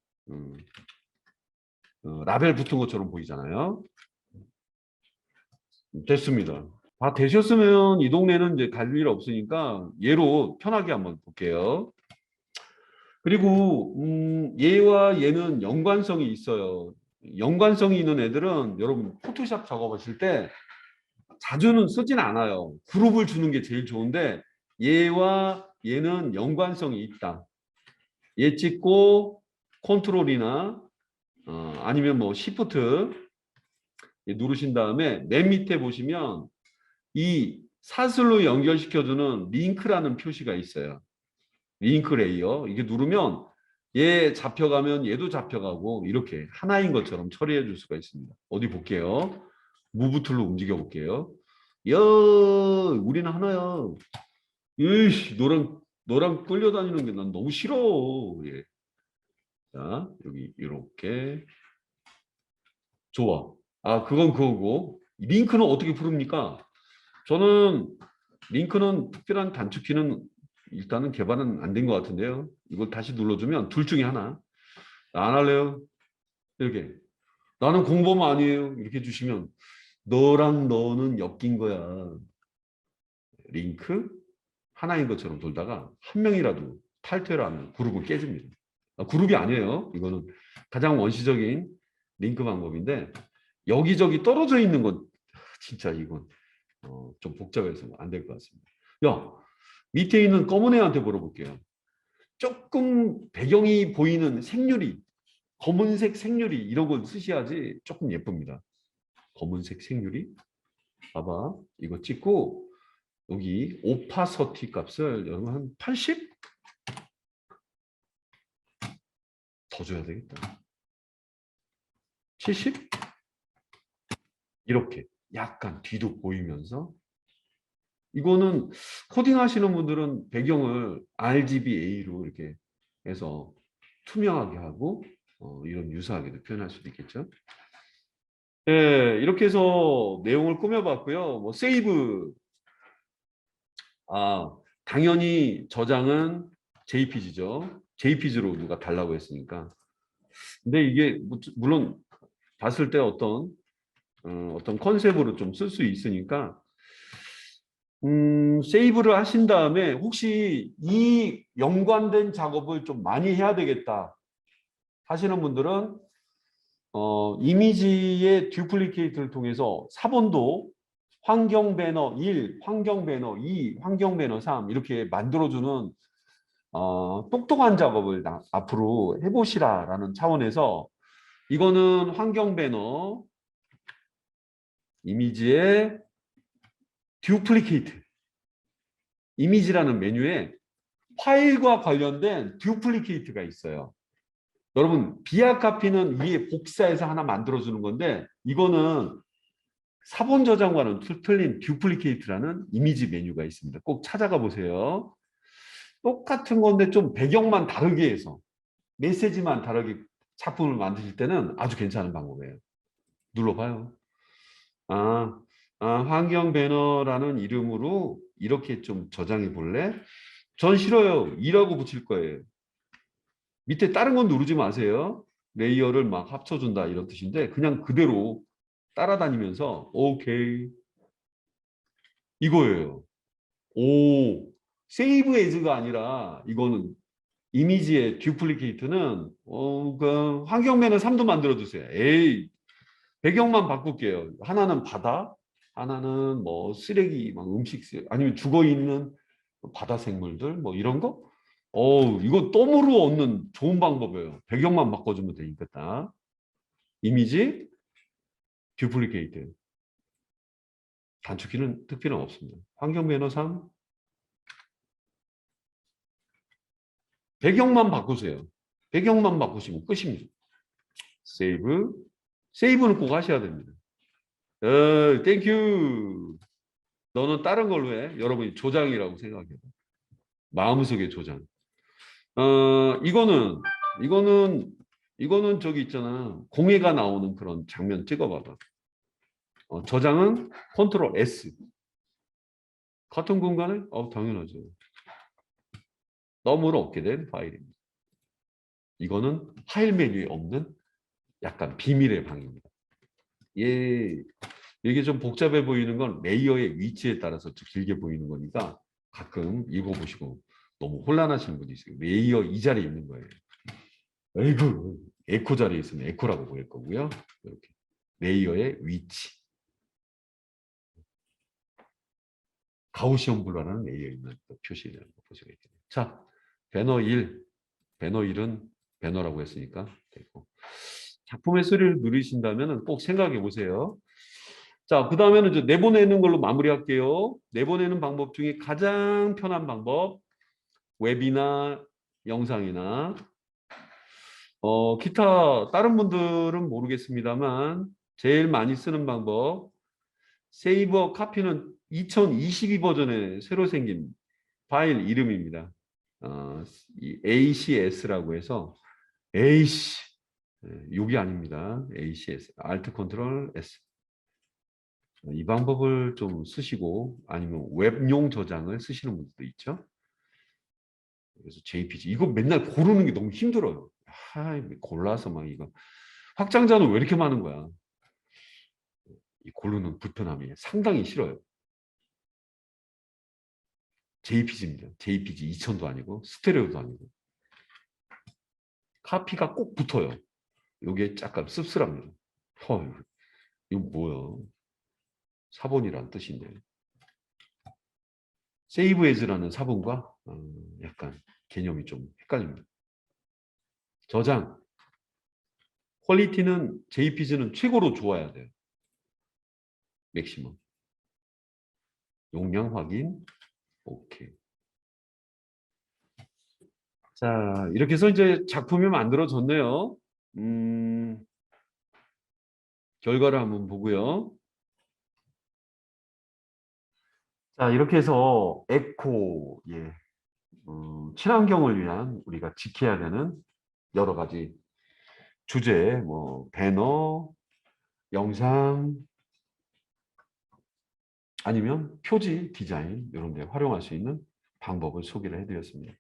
라벨 붙은 것처럼 보이잖아요. 됐습니다. 다 되셨으면 이 동네는 이제 갈 일 없으니까 얘로 편하게 한번 볼게요. 그리고 얘와 얘는 연관성이 있어요. 연관성이 있는 애들은 여러분 포토샵 작업하실 때 자주는 쓰진 않아요. 그룹을 주는 게 제일 좋은데 얘와 얘는 연관성이 있다. 얘 찍고 컨트롤이나 아니면 뭐 시프트 누르신 다음에 맨 밑에 보시면 이 사슬로 연결시켜주는 링크라는 표시가 있어요. 링크 레이어. 이게 누르면 얘 잡혀가면 얘도 잡혀가고 이렇게 하나인 것처럼 처리해 줄 수가 있습니다. 어디 볼게요. 무브 툴로 움직여 볼게요. 야, 우리는 하나야. 으이씨, 노란 너랑 끌려다니는 게 난 너무 싫어. 예. 자, 여기 이렇게 좋아. 아, 그건 그거고. 링크는 어떻게 부릅니까? 저는 링크는 특별한 단축키는 일단은 개발은 안 된 것 같은데요. 이걸 다시 눌러주면 둘 중에 하나. 안 할래요. 이렇게. 나는 공범 아니에요. 이렇게 해주시면 너랑 너는 엮인 거야. 링크 하나인 것처럼 돌다가 한 명이라도 탈퇴를 하면 그룹은 깨집니다. 아, 그룹이 아니에요. 이거는 가장 원시적인 링크 방법인데 여기저기 떨어져 있는 건 진짜 이건 좀 복잡해서 안 될 것 같습니다. 야, 밑에 있는 검은 애한테 물어볼게요. 조금 배경이 보이는 생유리, 검은색 생유리 이런 걸 쓰셔야지 조금 예쁩니다. 검은색 생유리. 봐봐. 이거 찍고 여기 오파서티 값을 여러분 한 80? 더 줘야 되겠다. 70? 이렇게 약간 뒤도 보이면서 이거는 코딩 하시는 분들은 배경을 RGBA로 이렇게 해서 투명하게 하고 이런 유사하게도 표현할 수도 있겠죠. 예, 이렇게 해서 내용을 꾸며봤고요. 뭐 세이브, 아 당연히 저장은 JPG죠. JPG로 누가 달라고 했으니까. 근데 이게 물론 봤을 때 어떤 컨셉으로 좀 쓸 수 있으니까 세이브를 하신 다음에 혹시 이 연관된 작업을 좀 많이 해야 되겠다 하시는 분들은 이미지의 듀플리케이트를 통해서 4번도 환경 배너 1, 환경 배너 2, 환경 배너 3 이렇게 만들어주는 똑똑한 작업을 앞으로 해보시라라는 차원에서 이거는 환경 배너 이미지의 듀플리케이트 이미지라는 메뉴에 파일과 관련된 듀플리케이트가 있어요. 여러분 비아 카피는 위에 복사해서 하나 만들어주는 건데 이거는 사본 저장과는 틀린 듀플리케이트라는 이미지 메뉴가 있습니다. 꼭 찾아가 보세요. 똑같은 건데 좀 배경만 다르게 해서 메시지만 다르게 작품을 만드실 때는 아주 괜찮은 방법이에요. 눌러봐요. 아, 환경 배너라는 이름으로 이렇게 좀 저장해 볼래? 전 싫어요. 2라고 붙일 거예요. 밑에 다른 건 누르지 마세요. 레이어를 막 합쳐준다 이런 뜻인데 그냥 그대로 따라다니면서 오케이 이거예요. 오 세이브 에즈가 아니라 이거는 이미지의 듀플리케이트는 그 환경면은 3도 만들어 주세요. 에이 배경만 바꿀게요. 하나는 바다, 하나는 뭐 쓰레기, 막 음식 아니면 죽어 있는 바다 생물들 뭐 이런 거. 이거 덤으로 얻는 좋은 방법이에요. 배경만 바꿔주면 되니까. 이미지 듀플리케이트. 단축키는 특별은 없습니다. 환경 매너 3. 배경만 바꾸세요. 배경만 바꾸시면 끝입니다. 세이브. 세이브는 꼭 하셔야 됩니다. 땡큐. 너는 다른 걸로 해. 여러분이 조장이라고 생각해요. 마음속의 조장. 이거는 저기 있잖아. 공해가 나오는 그런 장면 찍어봐봐. 저장은 컨트롤 S. 같은 공간에? 당연하죠. 덤으로 얻게 된 파일입니다. 이거는 파일 메뉴에 없는 약간 비밀의 방입니다. 예, 이게 좀 복잡해 보이는 건 레이어의 위치에 따라서 좀 길게 보이는 거니까 가끔 읽어보시고 너무 혼란하시는 분이 있어요. 레이어 이 자리에 있는 거예요. 에이구, 에코 자리에 있으면 에코라고 보일 거고요. 이렇게 레이어의 위치. 가우시온 블루라는 레이어 있는 표시를 보시게 됩니다. 자, 배너 1. 배너 1은 배너라고 했으니까 되고. 작품의 소리를 누리신다면 꼭 생각해 보세요. 자, 그 다음에는 이제 내보내는 걸로 마무리할게요. 내보내는 방법 중에 가장 편한 방법, 웹이나 영상이나, 기타 다른 분들은 모르겠습니다만 제일 많이 쓰는 방법, 세이버 카피는 2022 버전에 새로 생긴 파일 이름입니다. 이 ACS라고 해서 AC 욕이 아닙니다. ACS Alt Ctrl S 이 방법을 좀 쓰시고 아니면 웹용 저장을 쓰시는 분들도 있죠. 그래서 JPG 이거 맨날 고르는 게 너무 힘들어요. 골라서 막 이거 확장자는 왜 이렇게 많은 거야? 이 고르는 불편함이 상당히 싫어요. JPG입니다. JPG 2000도 아니고 스테레오도 아니고 카피가 꼭 붙어요. 이게 약간 씁쓸합니다. 이거 뭐야? 사본이란 뜻인데 세이브 에즈라는 사본과 약간 개념이 좀 헷갈립니다. 저장 퀄리티는 JPG는 최고로 좋아야 돼요. 맥시멈 용량 확인 오케이. 자 이렇게 해서 이제 작품이 만들어졌네요. 결과를 한번 보고요. 자 이렇게 해서 에코 친환경을 위한 우리가 지켜야 되는 여러 가지 주제 뭐 배너 영상 아니면 표지 디자인 이런 데 활용할 수 있는 방법을 소개를 해드렸습니다.